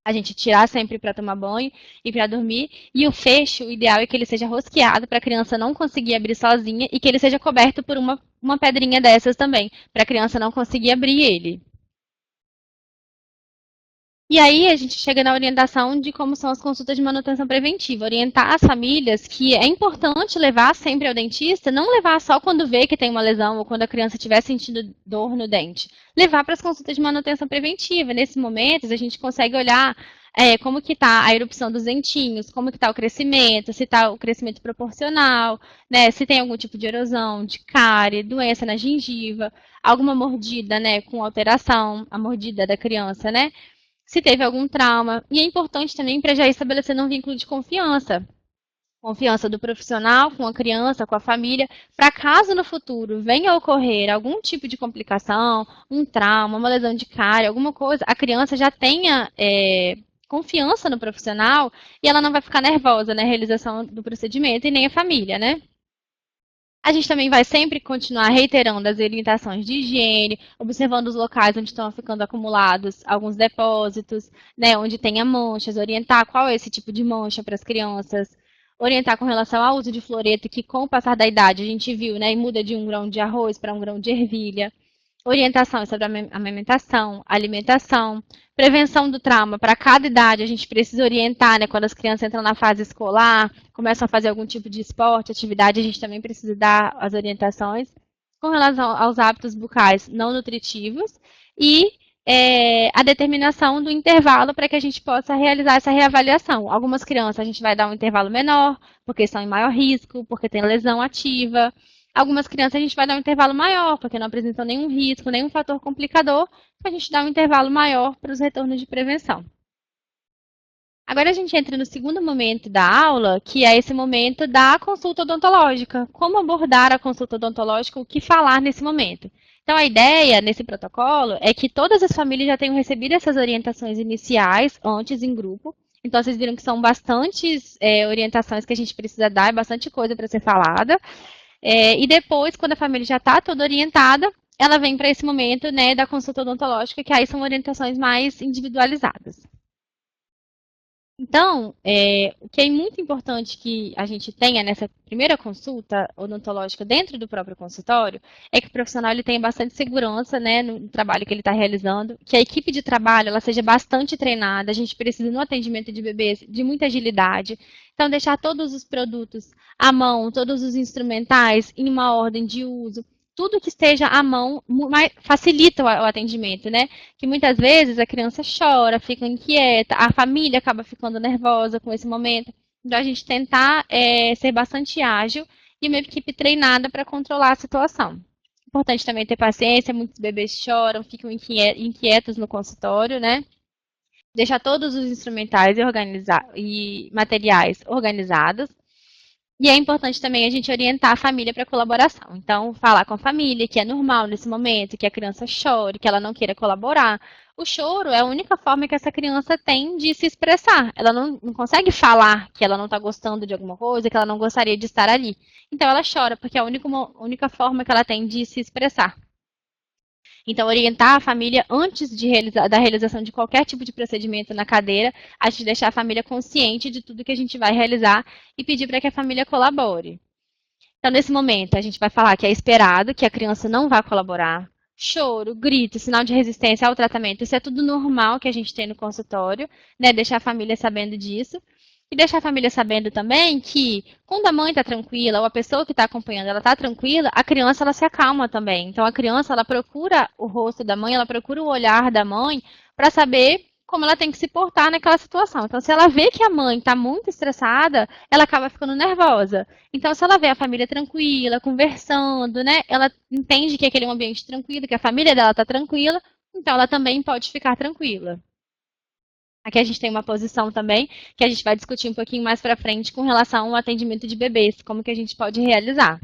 A gente tirar sempre para tomar banho e para dormir. E o fecho, o ideal é que ele seja rosqueado para a criança não conseguir abrir sozinha e que ele seja coberto por uma pedrinha dessas também, para a criança não conseguir abrir ele. E aí a gente chega na orientação de como são as consultas de manutenção preventiva. Orientar as famílias que é importante levar sempre ao dentista, não levar só quando vê que tem uma lesão ou quando a criança estiver sentindo dor no dente. Levar para as consultas de manutenção preventiva. Nesses momentos a gente consegue olhar como que está a erupção dos dentinhos, como que está o crescimento, se está o crescimento proporcional, né, se tem algum tipo de erosão, de cárie, doença na gengiva, alguma mordida, né, com alteração, a mordida da criança, né? Se teve algum trauma. E é importante também para já estabelecer um vínculo de confiança. Confiança do profissional com a criança, com a família, para caso no futuro venha a ocorrer algum tipo de complicação, um trauma, uma lesão de cárie, alguma coisa, a criança já tenha confiança no profissional e ela não vai ficar nervosa na realização do procedimento e nem a família, né? A gente também vai sempre continuar reiterando as orientações de higiene, observando os locais onde estão ficando acumulados alguns depósitos, né, onde tenha manchas, orientar qual é esse tipo de mancha para as crianças, orientar com relação ao uso de fluoreto, que com o passar da idade a gente viu, né, muda de um grão de arroz para um grão de ervilha. Orientação sobre a amamentação, alimentação, prevenção do trauma. Para cada idade, a gente precisa orientar, né? Quando as crianças entram na fase escolar, começam a fazer algum tipo de esporte, atividade, a gente também precisa dar as orientações com relação aos hábitos bucais não nutritivos e a determinação do intervalo para que a gente possa realizar essa reavaliação. Algumas crianças a gente vai dar um intervalo menor, porque estão em maior risco, porque tem lesão ativa. Algumas crianças a gente vai dar um intervalo maior, porque não apresentam nenhum risco, nenhum fator complicador, então a gente dá um intervalo maior para os retornos de prevenção. Agora a gente entra no segundo momento da aula, que é esse momento da consulta odontológica. Como abordar a consulta odontológica, o que falar nesse momento? Então, a ideia nesse protocolo é que todas as famílias já tenham recebido essas orientações iniciais antes em grupo. Então, vocês viram que são bastantes orientações que a gente precisa dar, é bastante coisa para ser falada. E depois, quando a família já está toda orientada, ela vem para esse momento, né, da consulta odontológica, que aí são orientações mais individualizadas. Então, o que é muito importante que a gente tenha nessa primeira consulta odontológica dentro do próprio consultório é que o profissional ele tenha bastante segurança, né, no trabalho que ele está realizando, que a equipe de trabalho ela seja bastante treinada. A gente precisa, no atendimento de bebês, de muita agilidade. Então, deixar todos os produtos à mão, todos os instrumentais em uma ordem de uso. Tudo que esteja à mão facilita o atendimento, né? Que muitas vezes a criança chora, fica inquieta, a família acaba ficando nervosa com esse momento. Então, a gente tentar ser bastante ágil e uma equipe treinada para controlar a situação. Importante também ter paciência, muitos bebês choram, ficam inquietos no consultório, né? Deixar todos os instrumentais e materiais organizados. E é importante também a gente orientar a família para colaboração. Então, falar com a família que é normal nesse momento, que a criança chore, que ela não queira colaborar. O choro é a única forma que essa criança tem de se expressar. Ela não consegue falar que ela não está gostando de alguma coisa, que ela não gostaria de estar ali. Então, ela chora, porque é a única forma que ela tem de se expressar. Então, orientar a família antes da realização de qualquer tipo de procedimento na cadeira, a gente deixar a família consciente de tudo que a gente vai realizar e pedir para que a família colabore. Então, nesse momento, a gente vai falar que é esperado que a criança não vá colaborar. Choro, grito, sinal de resistência ao tratamento, isso é tudo normal que a gente tem no consultório, né? Deixar a família sabendo disso. E deixar a família sabendo também que quando a mãe está tranquila, ou a pessoa que está acompanhando, ela está tranquila, a criança ela se acalma também. Então a criança ela procura o rosto da mãe, ela procura o olhar da mãe para saber como ela tem que se portar naquela situação. Então se ela vê que a mãe está muito estressada, ela acaba ficando nervosa. Então se ela vê a família tranquila, conversando, né, ela entende que aquele é um ambiente tranquilo, que a família dela está tranquila, então ela também pode ficar tranquila. Aqui a gente tem uma posição também que a gente vai discutir um pouquinho mais para frente com relação ao atendimento de bebês, como que a gente pode realizar.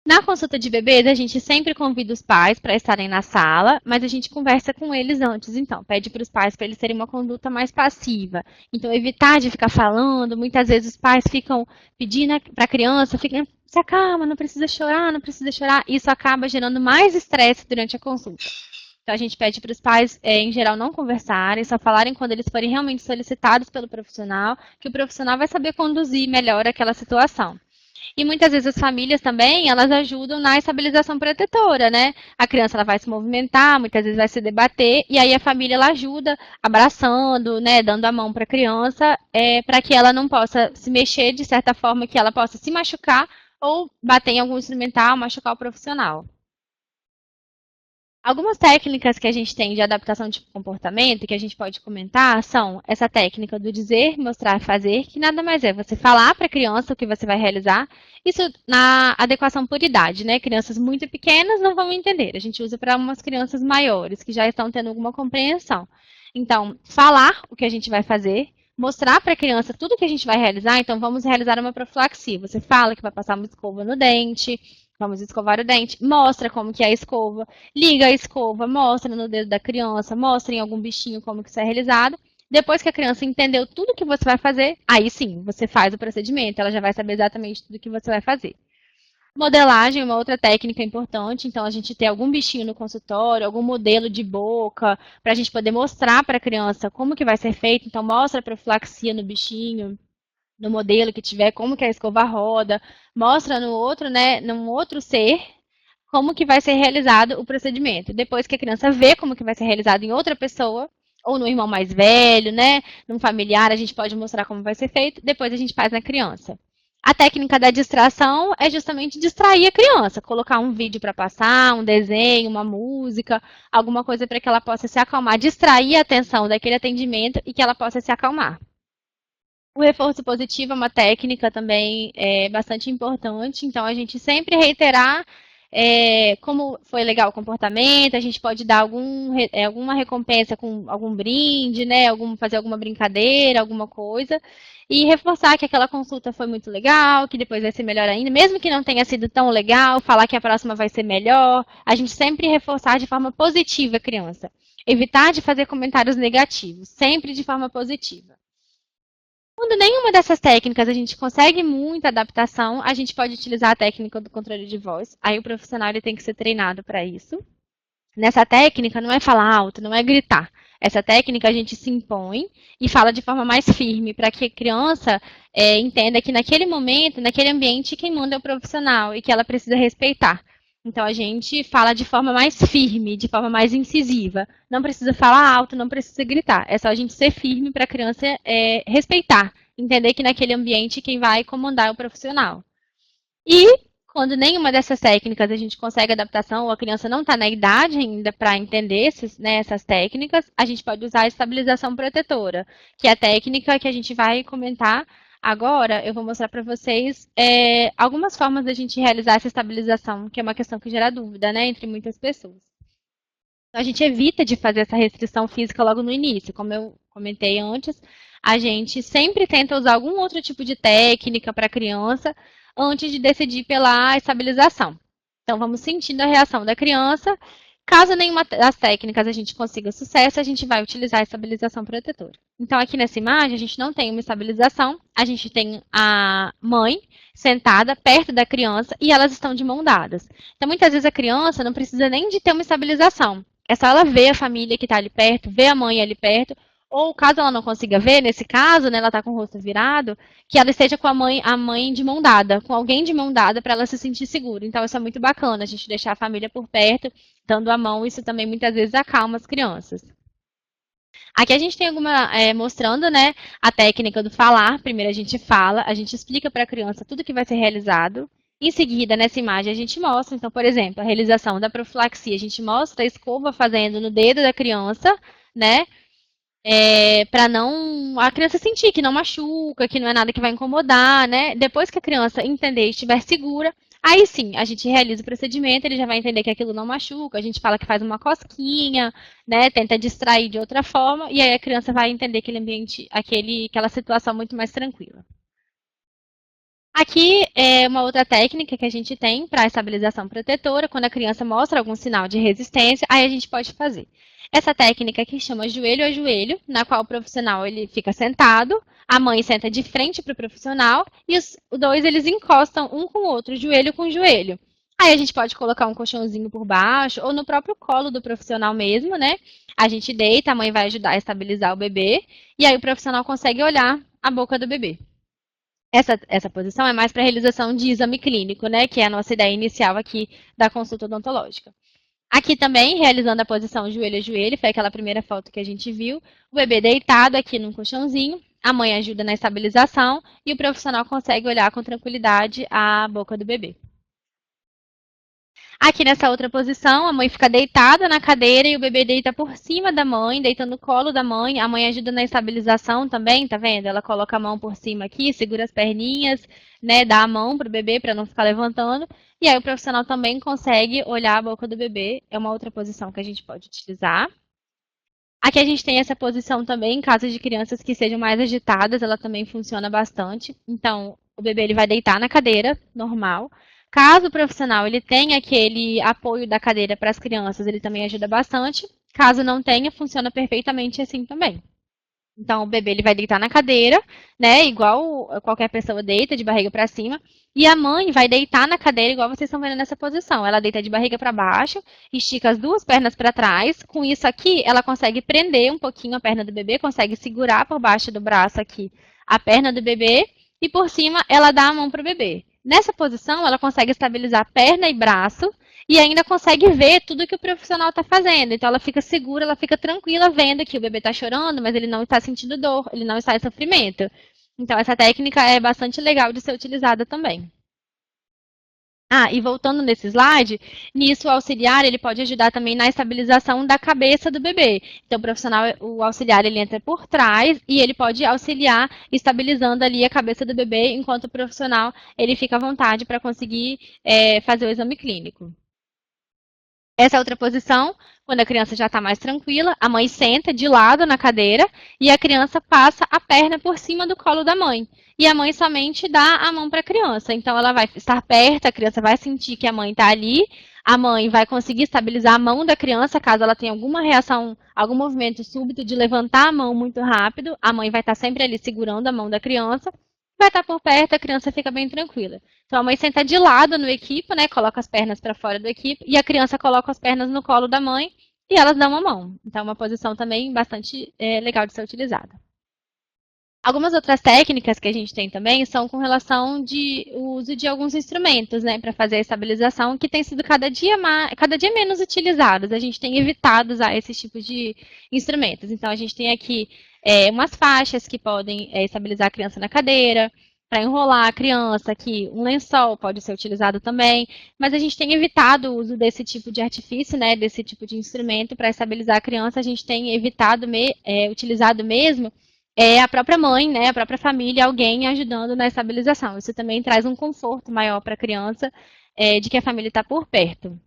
Na consulta de bebês, a gente sempre convida os pais para estarem na sala, mas a gente conversa com eles antes, então, pede para os pais para eles terem uma conduta mais passiva. Então, evitar de ficar falando, muitas vezes os pais ficam pedindo para a criança, ficam, se acalma, não precisa chorar, não precisa chorar. Isso acaba gerando mais estresse durante a consulta. Então, a gente pede para os pais, em geral, não conversarem, só falarem quando eles forem realmente solicitados pelo profissional, que o profissional vai saber conduzir melhor aquela situação. E muitas vezes as famílias também, elas ajudam na estabilização protetora, né? A criança ela vai se movimentar, muitas vezes vai se debater, e aí a família ela ajuda abraçando, né, dando a mão para a criança, para que ela não possa se mexer de certa forma que ela possa se machucar ou bater em algum instrumental, machucar o profissional. Algumas técnicas que a gente tem de adaptação de comportamento que a gente pode comentar são essa técnica do dizer, mostrar, fazer, que nada mais é você falar para a criança o que você vai realizar. Isso na adequação por idade, né? Crianças muito pequenas não vão entender. A gente usa para umas crianças maiores que já estão tendo alguma compreensão. Então, falar o que a gente vai fazer, mostrar para a criança tudo que a gente vai realizar. Então, vamos realizar uma profilaxia. Você fala que vai passar uma escova no dente, vamos escovar o dente, mostra como que é a escova, liga a escova, mostra no dedo da criança, mostra em algum bichinho como que isso é realizado. Depois que a criança entendeu tudo que você vai fazer, aí sim, você faz o procedimento, ela já vai saber exatamente tudo que você vai fazer. Modelagem é uma outra técnica importante, então a gente tem algum bichinho no consultório, algum modelo de boca, para a gente poder mostrar para a criança como que vai ser feito, então mostra a profilaxia no bichinho, no modelo que tiver, como que a escova roda, mostra no outro, né, num outro ser, como que vai ser realizado o procedimento. Depois que a criança vê como que vai ser realizado em outra pessoa, ou no irmão mais velho, né, num familiar, a gente pode mostrar como vai ser feito, depois a gente faz na criança. A técnica da distração é justamente distrair a criança, colocar um vídeo para passar, um desenho, uma música, alguma coisa para que ela possa se acalmar, distrair a atenção daquele atendimento e que ela possa se acalmar. O reforço positivo é uma técnica também bastante importante, então a gente sempre reiterar como foi legal o comportamento, a gente pode dar alguma recompensa com algum brinde, né? Fazer alguma brincadeira, alguma coisa. E reforçar que aquela consulta foi muito legal, que depois vai ser melhor ainda. Mesmo que não tenha sido tão legal, falar que a próxima vai ser melhor. A gente sempre reforçar de forma positiva a criança. Evitar de fazer comentários negativos, sempre de forma positiva. Quando nenhuma dessas técnicas a gente consegue muita adaptação, a gente pode utilizar a técnica do controle de voz. Aí o profissional ele tem que ser treinado para isso. Nessa técnica não é falar alto, não é gritar. Essa técnica a gente se impõe e fala de forma mais firme para que a criança entenda que naquele momento, naquele ambiente, quem manda é o profissional e que ela precisa respeitar. Então a gente fala de forma mais firme, de forma mais incisiva. Não precisa falar alto, não precisa gritar. É só a gente ser firme para a criança respeitar, entender que naquele ambiente quem vai comandar é o profissional. E quando nenhuma dessas técnicas a gente consegue adaptação, ou a criança não está na idade ainda para entender essas técnicas, a gente pode usar a estabilização protetora, que é a técnica que a gente vai comentar agora. Eu vou mostrar para vocês algumas formas da gente realizar essa estabilização, que é uma questão que gera dúvida, né, entre muitas pessoas. Então, a gente evita de fazer essa restrição física logo no início, como eu comentei antes, a gente sempre tenta usar algum outro tipo de técnica para a criança antes de decidir pela estabilização. Então, vamos sentindo a reação da criança. Caso nenhuma das técnicas a gente consiga sucesso, a gente vai utilizar a estabilização protetora. Então, aqui nessa imagem, a gente não tem uma estabilização, a gente tem a mãe sentada perto da criança e elas estão de mão dadas. Então, muitas vezes a criança não precisa nem de ter uma estabilização. É só ela ver a família que está ali perto, ver a mãe ali perto, ou caso ela não consiga ver, nesse caso, né, ela está com o rosto virado, que ela esteja com a mãe de mão dada, com alguém de mão dada para ela se sentir segura. Então, isso é muito bacana, a gente deixar a família por perto, dando a mão, isso também muitas vezes acalma as crianças. Aqui a gente tem mostrando, né, a técnica do falar. Primeiro a gente fala, a gente explica para a criança tudo que vai ser realizado. Em seguida, nessa imagem, a gente mostra, então, por exemplo, a realização da profilaxia. A gente mostra a escova fazendo no dedo da criança, né, para não a criança sentir que não machuca, que não é nada que vai incomodar, né? Depois que a criança entender e estiver segura, aí sim, a gente realiza o procedimento, ele já vai entender que aquilo não machuca, a gente fala que faz uma cosquinha, né? Tenta distrair de outra forma, e aí a criança vai entender aquele ambiente, aquela situação muito mais tranquila. Aqui é uma outra técnica que a gente tem para estabilização protetora, quando a criança mostra algum sinal de resistência, aí a gente pode fazer. Essa técnica aqui chama joelho a joelho, na qual o profissional ele fica sentado, a mãe senta de frente para o profissional e os dois eles encostam um com o outro, joelho com joelho. Aí a gente pode colocar um colchãozinho por baixo ou no próprio colo do profissional mesmo, né? A gente deita, a mãe vai ajudar a estabilizar o bebê e aí o profissional consegue olhar a boca do bebê. Essa posição é mais para realização de exame clínico, né? Que é a nossa ideia inicial aqui da consulta odontológica. Aqui também, realizando a posição joelho a joelho, foi aquela primeira foto que a gente viu. O bebê deitado aqui num colchãozinho, a mãe ajuda na estabilização e o profissional consegue olhar com tranquilidade a boca do bebê. Aqui nessa outra posição, a mãe fica deitada na cadeira e o bebê deita por cima da mãe, deita no colo da mãe. A mãe ajuda na estabilização também, tá vendo? Ela coloca a mão por cima aqui, segura as perninhas, né? Dá a mão pro bebê para não ficar levantando. E aí o profissional também consegue olhar a boca do bebê. É uma outra posição que a gente pode utilizar. Aqui a gente tem essa posição também em caso de crianças que sejam mais agitadas, ela também funciona bastante. Então, o bebê ele vai deitar na cadeira, normal. Caso o profissional ele tenha aquele apoio da cadeira para as crianças, ele também ajuda bastante. Caso não tenha, funciona perfeitamente assim também. Então, o bebê ele vai deitar na cadeira, né? Igual qualquer pessoa deita, de barriga para cima. E a mãe vai deitar na cadeira, igual vocês estão vendo nessa posição. Ela deita de barriga para baixo, estica as duas pernas para trás. Com isso aqui, ela consegue prender um pouquinho a perna do bebê, consegue segurar por baixo do braço aqui a perna do bebê. E por cima, ela dá a mão para o bebê. Nessa posição, ela consegue estabilizar perna e braço e ainda consegue ver tudo que o profissional está fazendo. Então, ela fica segura, ela fica tranquila vendo que o bebê está chorando, mas ele não está sentindo dor, ele não está em sofrimento. Então, essa técnica é bastante legal de ser utilizada também. E voltando nesse slide, nisso o auxiliar ele pode ajudar também na estabilização da cabeça do bebê. Então, o auxiliar ele entra por trás e ele pode auxiliar estabilizando ali a cabeça do bebê, enquanto o profissional ele fica à vontade para conseguir fazer o exame clínico. Essa outra posição, quando a criança já está mais tranquila, a mãe senta de lado na cadeira e a criança passa a perna por cima do colo da mãe. E a mãe somente dá a mão para a criança. Então ela vai estar perto, a criança vai sentir que a mãe está ali, a mãe vai conseguir estabilizar a mão da criança caso ela tenha alguma reação, algum movimento súbito de levantar a mão muito rápido. A mãe vai estar sempre ali segurando a mão da criança. Vai estar por perto, a criança fica bem tranquila. Então a mãe senta de lado no equipo, né? Coloca as pernas para fora do equipo e a criança coloca as pernas no colo da mãe e elas dão uma mão. Então é uma posição também bastante legal de ser utilizada. Algumas outras técnicas que a gente tem também são com relação de uso de alguns instrumentos, né, para fazer a estabilização, que tem sido cada dia menos utilizados. A gente tem evitado usar esses tipos de instrumentos. Então, a gente tem aqui umas faixas que podem estabilizar a criança na cadeira, para enrolar a criança, aqui um lençol pode ser utilizado também, mas a gente tem evitado o uso desse tipo de artifício, né, desse tipo de instrumento para estabilizar a criança, a gente tem evitado, utilizado mesmo a própria mãe, né, a própria família, alguém ajudando na estabilização. Isso também traz um conforto maior para a criança, de que a família está por perto.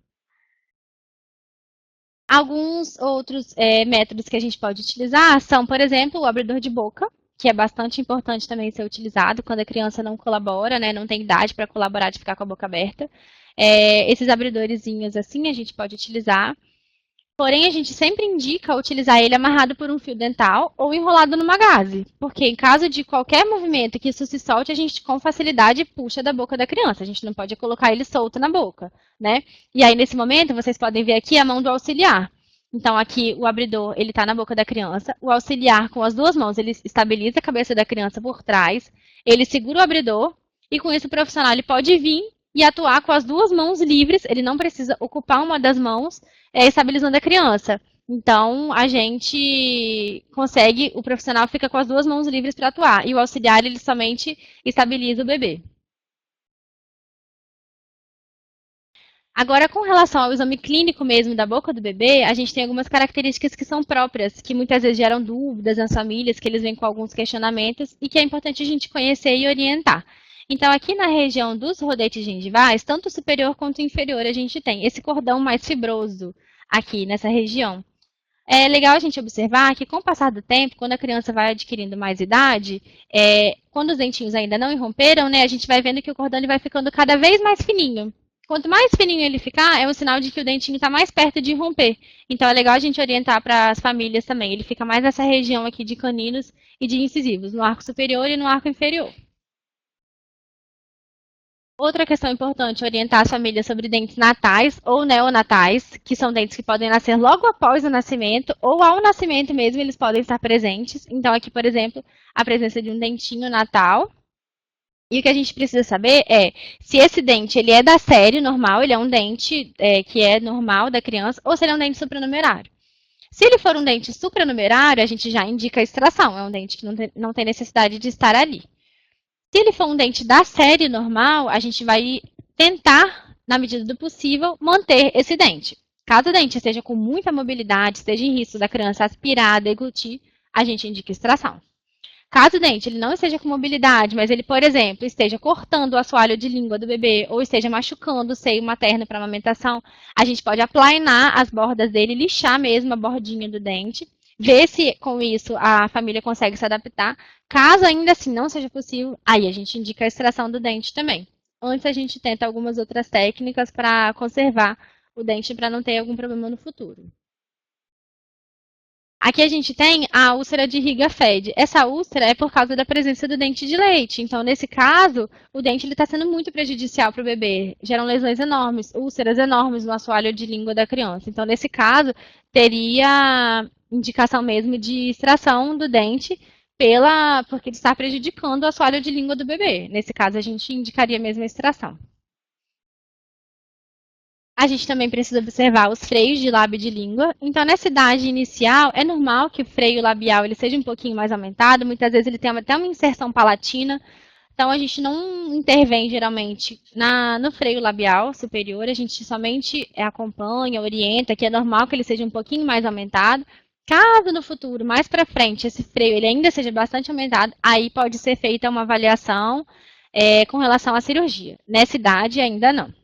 Alguns outros métodos que a gente pode utilizar são, por exemplo, o abridor de boca, que é bastante importante também ser utilizado quando a criança não colabora, né, não tem idade para colaborar de ficar com a boca aberta. Esses abridorzinhos assim a gente pode utilizar. Porém, a gente sempre indica utilizar ele amarrado por um fio dental ou enrolado numa gaze, porque em caso de qualquer movimento que isso se solte, a gente com facilidade puxa da boca da criança. A gente não pode colocar ele solto na boca, né? E aí, nesse momento, vocês podem ver aqui a mão do auxiliar. Então, aqui o abridor, ele está na boca da criança. O auxiliar, com as duas mãos, ele estabiliza a cabeça da criança por trás. Ele segura o abridor e, com isso, o profissional ele pode vir e atuar com as duas mãos livres. Ele não precisa ocupar uma das mãos, estabilizando a criança. Então, a gente consegue, o profissional fica com as duas mãos livres para atuar. E o auxiliar, ele somente estabiliza o bebê. Agora, com relação ao exame clínico mesmo da boca do bebê, a gente tem algumas características que são próprias, que muitas vezes geram dúvidas nas famílias, que eles vêm com alguns questionamentos e que é importante a gente conhecer e orientar. Então, aqui na região dos rodetes gengivais, tanto superior quanto inferior, a gente tem esse cordão mais fibroso aqui nessa região. É legal a gente observar que, com o passar do tempo, quando a criança vai adquirindo mais idade, quando os dentinhos ainda não irromperam, né, a gente vai vendo que o cordão ele vai ficando cada vez mais fininho. Quanto mais fininho ele ficar, é um sinal de que o dentinho está mais perto de romper. Então, é legal a gente orientar para as famílias também. Ele fica mais nessa região aqui de caninos e de incisivos, no arco superior e no arco inferior. Outra questão importante é orientar as famílias sobre dentes natais ou neonatais, que são dentes que podem nascer logo após o nascimento ou ao nascimento mesmo eles podem estar presentes. Então, aqui, por exemplo, a presença de um dentinho natal. E o que a gente precisa saber é se esse dente ele é da série normal, ele é um dente que é normal da criança, ou se ele é um dente supranumerário. Se ele for um dente supranumerário, a gente já indica a extração, é um dente que não tem necessidade de estar ali. Se ele for um dente da série normal, a gente vai tentar, na medida do possível, manter esse dente. Caso o dente esteja com muita mobilidade, esteja em risco da criança aspirar, deglutir, a gente indica extração. Caso o dente ele não esteja com mobilidade, mas ele, por exemplo, esteja cortando o assoalho de língua do bebê ou esteja machucando o seio materno para amamentação, a gente pode aplainar as bordas dele, lixar mesmo a bordinha do dente, ver se com isso a família consegue se adaptar. Caso ainda assim não seja possível, aí a gente indica a extração do dente também. Antes a gente tenta algumas outras técnicas para conservar o dente para não ter algum problema no futuro. Aqui a gente tem a úlcera de Riga-Fed. Essa úlcera é por causa da presença do dente de leite. Então, nesse caso, o dente está sendo muito prejudicial para o bebê. Geram lesões enormes, úlceras enormes no assoalho de língua da criança. Então, nesse caso, teria indicação mesmo de extração do dente porque ele está prejudicando o assoalho de língua do bebê. Nesse caso, a gente indicaria mesmo a extração. A gente também precisa observar os freios de lábio e de língua. Então, nessa idade inicial, é normal que o freio labial ele seja um pouquinho mais aumentado. Muitas vezes ele tem até uma inserção palatina. Então, a gente não intervém, geralmente, no freio labial superior. A gente somente acompanha, orienta, que é normal que ele seja um pouquinho mais aumentado. Caso no futuro, mais para frente, esse freio ele ainda seja bastante aumentado, aí pode ser feita uma avaliação com relação à cirurgia. Nessa idade, ainda não.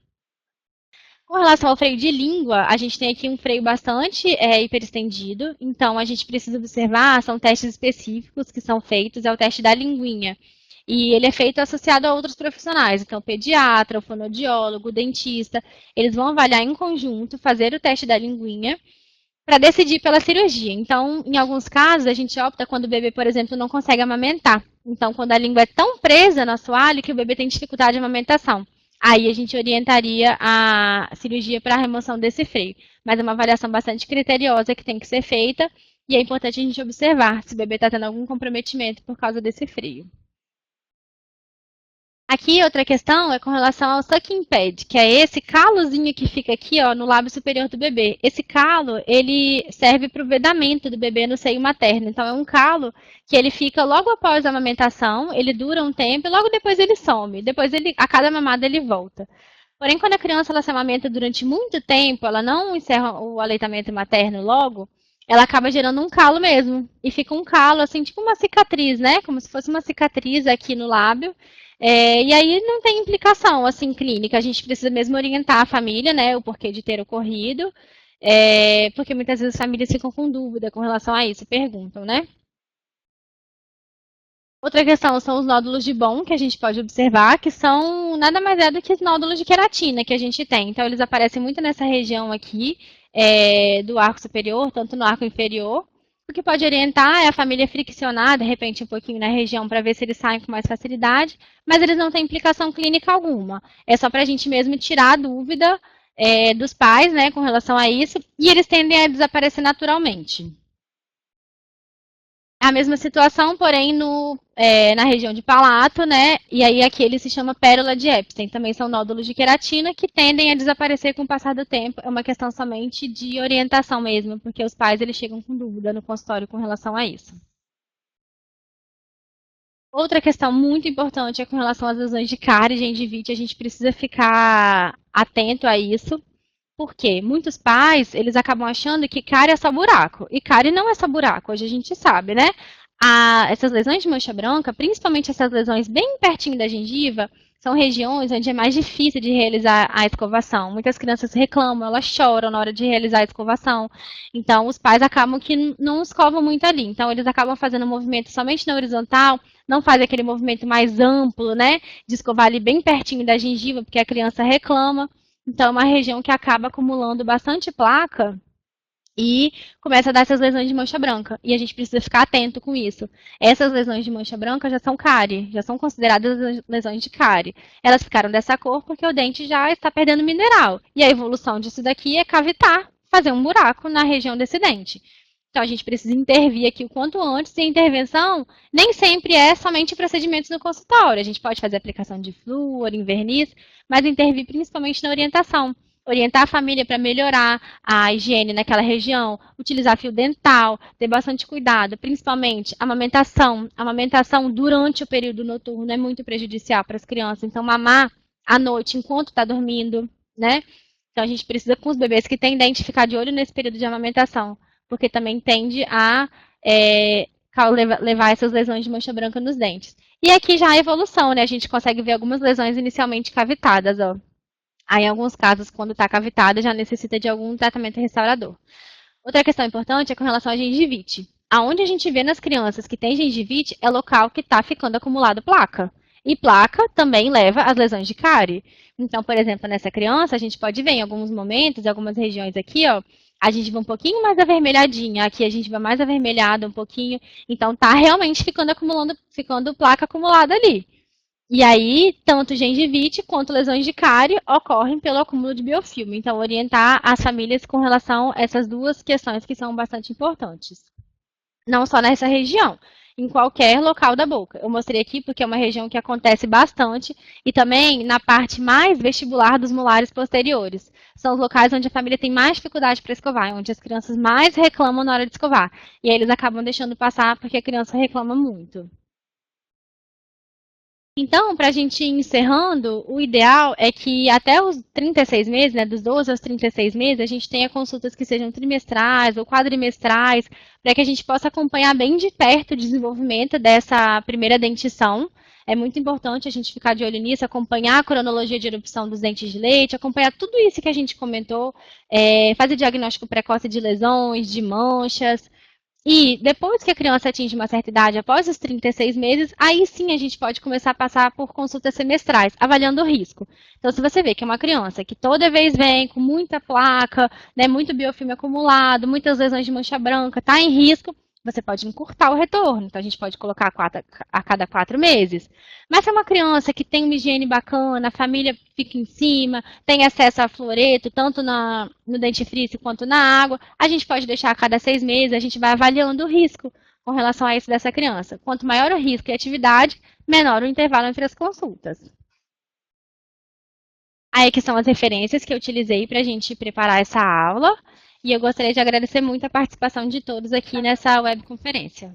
Com relação ao freio de língua, a gente tem aqui um freio bastante hiperestendido, então a gente precisa observar, são testes específicos que são feitos, é o teste da linguinha. E ele é feito associado a outros profissionais, então pediatra, o fonoaudiólogo, o dentista, eles vão avaliar em conjunto, fazer o teste da linguinha para decidir pela cirurgia. Então, em alguns casos, a gente opta quando o bebê, por exemplo, não consegue amamentar. Então, quando a língua é tão presa no assoalho que o bebê tem dificuldade de amamentação. Aí a gente orientaria a cirurgia para a remoção desse freio. Mas é uma avaliação bastante criteriosa que tem que ser feita e é importante a gente observar se o bebê está tendo algum comprometimento por causa desse freio. Aqui, outra questão é com relação ao sucking pad, que é esse calozinho que fica aqui, ó, no lábio superior do bebê. Esse calo, ele serve para o vedamento do bebê no seio materno. Então, é um calo que ele fica logo após a amamentação, ele dura um tempo e logo depois ele some. Depois, a cada mamada, ele volta. Porém, quando a criança ela se amamenta durante muito tempo, ela não encerra o aleitamento materno logo, ela acaba gerando um calo mesmo. E fica um calo, assim, tipo uma cicatriz, né? Como se fosse uma cicatriz aqui no lábio. E aí não tem implicação, assim, clínica. A gente precisa mesmo orientar a família, né? O porquê de ter ocorrido. Porque muitas vezes as famílias ficam com dúvida com relação a isso, perguntam, né? Outra questão são os nódulos de Bond, que a gente pode observar, que são nada mais é do que os nódulos de queratina que a gente tem. Então, eles aparecem muito nessa região aqui do arco superior, tanto no arco inferior. O que pode orientar é a família friccionar, de repente, um pouquinho na região para ver se eles saem com mais facilidade, mas eles não têm implicação clínica alguma. É só para a gente mesmo tirar a dúvida dos pais, né, com relação a isso, e eles tendem a desaparecer naturalmente. A mesma situação, porém, na região de palato, né? E aí aqui ele se chama pérola de Epstein. Também são nódulos de queratina que tendem a desaparecer com o passar do tempo. É uma questão somente de orientação mesmo, porque os pais eles chegam com dúvida no consultório com relação a isso. Outra questão muito importante é com relação às lesões de cárie e gengivite. A gente precisa ficar atento a isso. Porque muitos pais, eles acabam achando que cárie é só buraco. E cárie não é só buraco, hoje a gente sabe, né? Essas lesões de mancha branca, principalmente essas lesões bem pertinho da gengiva, são regiões onde é mais difícil de realizar a escovação. Muitas crianças reclamam, elas choram na hora de realizar a escovação. Então, os pais acabam que não escovam muito ali. Então, eles acabam fazendo um movimento somente na horizontal, não fazem aquele movimento mais amplo, né? De escovar ali bem pertinho da gengiva, porque a criança reclama. Então, é uma região que acaba acumulando bastante placa e começa a dar essas lesões de mancha branca. E a gente precisa ficar atento com isso. Essas lesões de mancha branca já são cárie, já são consideradas lesões de cárie. Elas ficaram dessa cor porque o dente já está perdendo mineral. E a evolução disso daqui é cavitar, fazer um buraco na região desse dente. Então, a gente precisa intervir aqui o quanto antes, e a intervenção nem sempre é somente procedimentos no consultório. A gente pode fazer aplicação de flúor, em verniz, mas intervir principalmente na orientação. Orientar a família para melhorar a higiene naquela região, utilizar fio dental, ter bastante cuidado, principalmente amamentação. Amamentação durante o período noturno é muito prejudicial para as crianças. Então, mamar à noite enquanto está dormindo, né? Então, a gente precisa, com os bebês que têm dente, ficar de olho nesse período de amamentação, porque também tende a levar essas lesões de mancha branca nos dentes. E aqui já a evolução, né? A gente consegue ver algumas lesões inicialmente cavitadas, ó. Aí, em alguns casos, quando está cavitada, já necessita de algum tratamento restaurador. Outra questão importante é com relação à gengivite. Aonde a gente vê nas crianças que têm gengivite é local que está ficando acumulado placa. E placa também leva às lesões de cárie. Então, por exemplo, nessa criança, a gente pode ver em alguns momentos, em algumas regiões aqui, ó, a gengiva um pouquinho mais avermelhadinha, aqui a gengiva mais avermelhada um pouquinho. Então, tá realmente ficando placa acumulada ali. E aí, tanto gengivite quanto lesões de cárie ocorrem pelo acúmulo de biofilme. Então, orientar as famílias com relação a essas duas questões que são bastante importantes. Não só nessa região, em qualquer local da boca. Eu mostrei aqui porque é uma região que acontece bastante e também na parte mais vestibular dos molares posteriores. São os locais onde a família tem mais dificuldade para escovar, onde as crianças mais reclamam na hora de escovar. E aí eles acabam deixando passar porque a criança reclama muito. Então, para a gente ir encerrando, o ideal é que até os 36 meses, né, dos 12 aos 36 meses, a gente tenha consultas que sejam trimestrais ou quadrimestrais, para que a gente possa acompanhar bem de perto o desenvolvimento dessa primeira dentição. É muito importante a gente ficar de olho nisso, acompanhar a cronologia de erupção dos dentes de leite, acompanhar tudo isso que a gente comentou, fazer diagnóstico precoce de lesões, de manchas. E depois que a criança atinge uma certa idade, após os 36 meses, aí sim a gente pode começar a passar por consultas semestrais, avaliando o risco. Então, se você vê que é uma criança que toda vez vem com muita placa, né, muito biofilme acumulado, muitas lesões de mancha branca, está em risco, você pode encurtar o retorno. Então, a gente pode colocar a cada 4 meses. Mas se é uma criança que tem uma higiene bacana, a família fica em cima, tem acesso a fluoreto, tanto no dentifrício quanto na água, a gente pode deixar a cada 6 meses, a gente vai avaliando o risco com relação a isso dessa criança. Quanto maior o risco e a atividade, menor o intervalo entre as consultas. Aí que são as referências que eu utilizei para a gente preparar essa aula. E eu gostaria de agradecer muito a participação de todos aqui nessa webconferência.